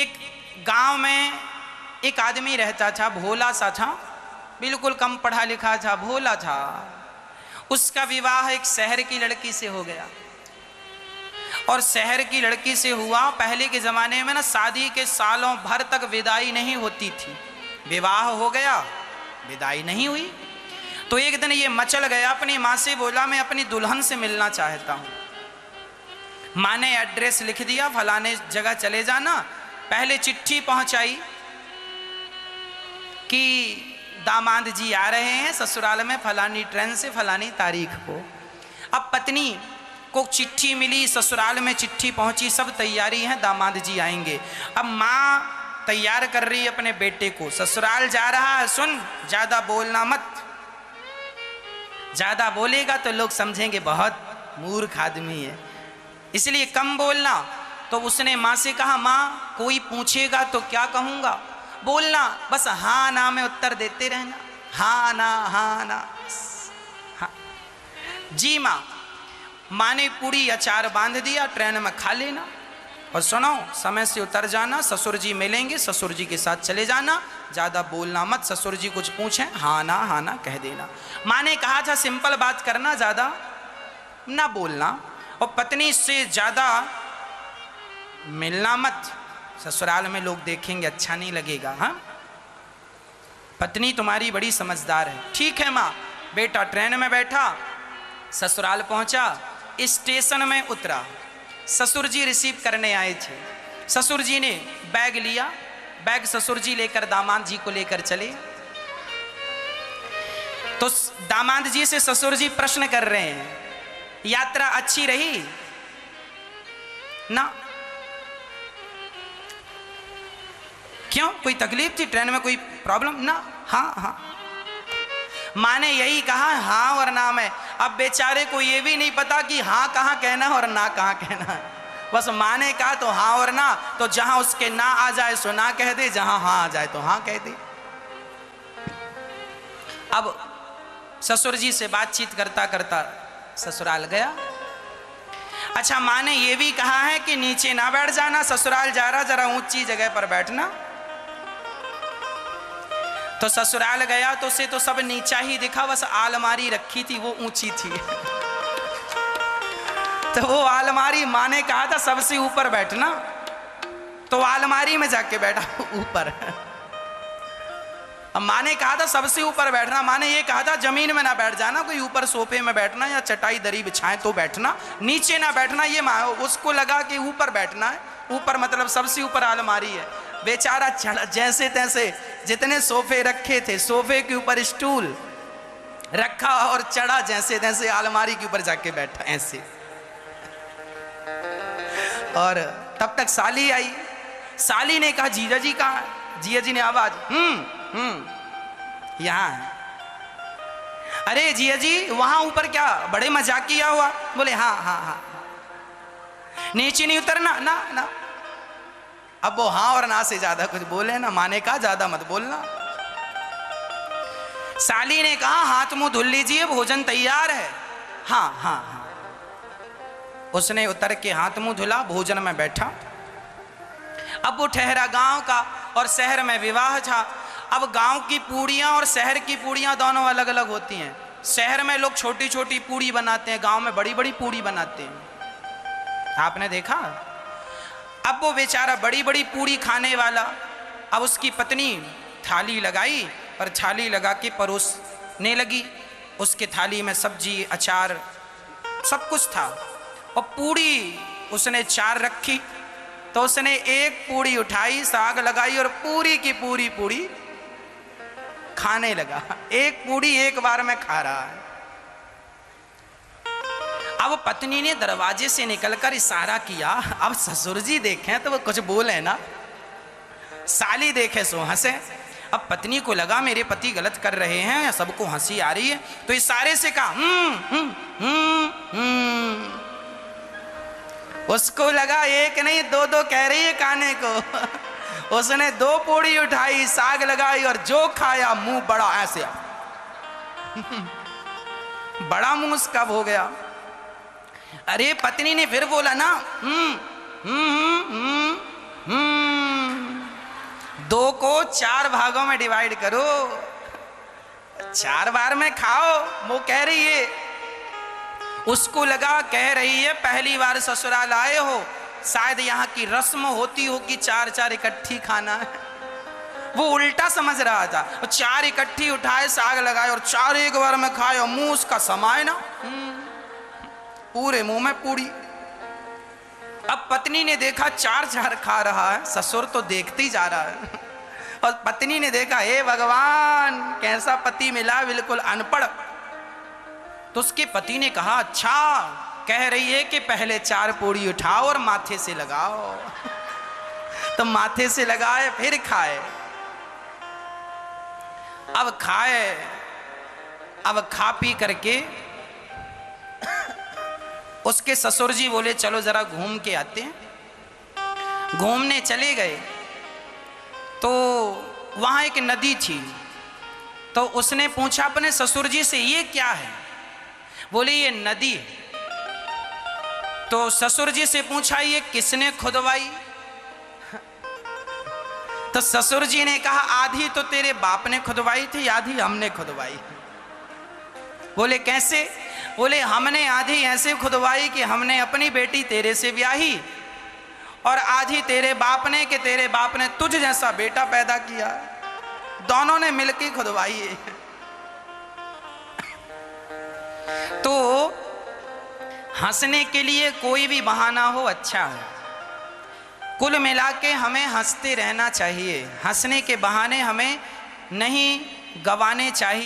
एक गांव में एक आदमी रहता था, भोला सा था, बिल्कुल कम पढ़ा लिखा था, भोला था। उसका विवाह एक शहर की लड़की से हो गया। और शहर की लड़की से हुआ, पहले के ज़माने में ना शादी के सालों भर तक विदाई नहीं होती थी। विवाह हो गया, विदाई नहीं हुई। तो एक दिन ये मचल गया, अपनी माँ से बोला मैं अपनी दुल्हन से मिलना चाहता हूँ। माँ ने एड्रेस लिख दिया, फलाने जगह चले जाना। पहले चिट्ठी पहुँचाई कि दामाद जी आ रहे हैं ससुराल में फलानी ट्रेन से फलानी तारीख को। अब पत्नी को चिट्ठी मिली, ससुराल में चिट्ठी पहुंची, सब तैयारी है, दामाद जी आएंगे। अब माँ तैयार कर रही है अपने बेटे को, ससुराल जा रहा है, सुन ज़्यादा बोलना मत, ज़्यादा बोलेगा तो लोग समझेंगे बहुत मूर्ख आदमी है, इसलिए कम बोलना। तो उसने माँ से कहा माँ कोई पूछेगा तो क्या कहूँगा, बोलना बस हाँ ना में उत्तर देते रहना, हाँ ना हाँ ना हाँ। जी माँ। माँ ने पूरी अचार बांध दिया, ट्रेन में खा लेना और सुनो समय से उतर जाना, ससुर जी मिलेंगे, ससुर जी के साथ चले जाना, ज़्यादा बोलना मत, ससुर जी कुछ पूछें हाँ ना कह देना। माँ ने कहा था सिंपल बात करना, ज़्यादा ना बोलना, और पत्नी से ज़्यादा मिलना मत, ससुराल में लोग देखेंगे अच्छा नहीं लगेगा। हाँ पत्नी तुम्हारी बड़ी समझदार है। ठीक है माँ। बेटा ट्रेन में बैठा, ससुराल पहुँचा, स्टेशन में उतरा, ससुर जी रिसीव करने आए थे। ससुर जी ने बैग लिया, बैग ससुर जी लेकर दामाद जी को लेकर चले। तो दामाद जी से ससुर जी प्रश्न कर रहे हैं यात्रा अच्छी रही ना? क्यों, कोई तकलीफ थी ट्रेन में, कोई प्रॉब्लम ना? हाँ हाँ। माँ ने यही कहा हाँ और ना में। अब बेचारे को ये भी नहीं पता कि हाँ कहाँ कहना और ना कहाँ कहना। बस माँ ने कहा तो हाँ और ना, तो जहाँ उसके ना आ जाए सो ना कह दे, जहाँ हाँ आ जाए तो हाँ कह दे। अब ससुर जी से बातचीत करता करता ससुराल गया। अच्छा माँ ने ये भी कहा है कि नीचे ना बैठ जाना, ससुराल जा रहा जरा ऊंची जगह पर बैठना। तो ससुराल गया तो उसे तो सब नीचा ही दिखा, बस आलमारी रखी थी वो ऊंची थी। तो वो आलमारी, माँ ने कहा था सबसे ऊपर बैठना, तो आलमारी में जाके बैठा ऊपर। अब माँ ने कहा था सबसे ऊपर बैठना, माँ ने ये कहा था जमीन में ना बैठ जाना, कोई ऊपर सोफे में बैठना या चटाई दरी बिछाए तो बैठना, नीचे ना बैठना। ये माँ उसको लगा कि ऊपर बैठना है, ऊपर मतलब सबसे ऊपर आलमारी है। बेचारा चढ़ा जैसे तैसे, जितने सोफे रखे थे सोफे के ऊपर स्टूल रखा और चढ़ा जैसे तैसे, आलमारी के ऊपर जाके बैठा ऐसे। और तब तक साली आई। साली ने कहा जीजा जी कहाँ है? जीजा जी ने आवाज यहाँ है। अरे जीजा जी वहां ऊपर क्या बड़े मजाक किया हुआ? बोले हाँ हाँ हाँ। नीचे नहीं उतरना ना ना। अब वो हाँ और ना से ज्यादा कुछ बोले ना, माँ ने कहा ज्यादा मत बोलना। साली ने कहा हाथ मुंह धुल लीजिए, भोजन तैयार है। हाँ हाँ हाँ। उसने उतर के हाथ मुंह धुला, भोजन में बैठा। अब वो ठहरा गांव का और शहर में विवाह था। अब गांव की पूड़ियां और शहर की पूड़ियां दोनों अलग अलग होती हैं। शहर में लोग छोटी छोटी पूड़ी बनाते हैं, गांव में बड़ी बड़ी पूड़ी बनाते हैं। आपने देखा? अब वो बेचारा बड़ी बड़ी पूड़ी खाने वाला, अब उसकी पत्नी थाली लगाई और थाली लगा के परोसने लगी। उसके थाली में सब्जी अचार सब कुछ था और पूड़ी उसने 4 रखी। तो उसने एक पूड़ी उठाई, साग लगाई और पूरी की पूरी पूड़ी खाने लगा। एक पूड़ी एक बार में खा रहा है। अब पत्नी ने दरवाजे से निकलकर इशारा किया, अब ससुर जी देखें तो वो कुछ बोले ना, साली देखे सो हंसे। अब पत्नी को लगा मेरे पति गलत कर रहे हैं, सबको हंसी आ रही है, तो इशारे से कहा उसको लगा एक नहीं दो दो कह रही है खाने को। उसने 2 पूड़ी उठाई, साग लगाई और जो खाया मुंह बड़ा ऐसे बड़ा मुंह उसका हो गया। अरे पत्नी ने फिर बोला ना 2 को 4 भागों में डिवाइड करो, 4 बार में खाओ। वो कह रही है, उसको लगा कह रही है पहली बार ससुराल आए हो, शायद यहाँ की रस्म होती हो कि 4 इकट्ठी खाना है। वो उल्टा समझ रहा था, 4 इकट्ठी उठाए, साग लगाए और 4 एक बार में खाए और मुंह उसका समाये ना, पूरे मुंह में पूरी। अब पत्नी ने देखा 4 खा रहा है, ससुर तो देखते ही जा रहा है। और पत्नी ने देखा, हे भगवान कैसा पति मिला, बिल्कुल अनपढ़। तो उसके पति ने कहा, अच्छा कह रही है कि पहले 4 पूड़ी उठाओ और माथे से लगाओ। तो माथे से लगाए, फिर खाए। अब खाए, अब खा पी करके उसके ससुर जी बोले चलो जरा घूम के आते हैं। घूमने चले गए तो वहां एक नदी थी। तो उसने पूछा अपने ससुर जी से, ये क्या है? बोले ये नदी है। तो ससुर जी से पूछा, ये किसने खुदवाई? तो ससुर जी ने कहा, आधी तो तेरे बाप ने खुदवाई थी, आधी हमने खुदवाई। बोले कैसे? बोले हमने आधी ऐसे खुदवाई कि हमने अपनी बेटी तेरे से ब्याही, और आधी तेरे बाप ने कि तेरे बाप ने तुझ जैसा बेटा पैदा किया, दोनों ने मिलकर खुदवाई है। तो हंसने के लिए कोई भी बहाना हो अच्छा है। कुल मिला के हमें हंसते रहना चाहिए, हंसने के बहाने हमें नहीं गंवाने चाहिए।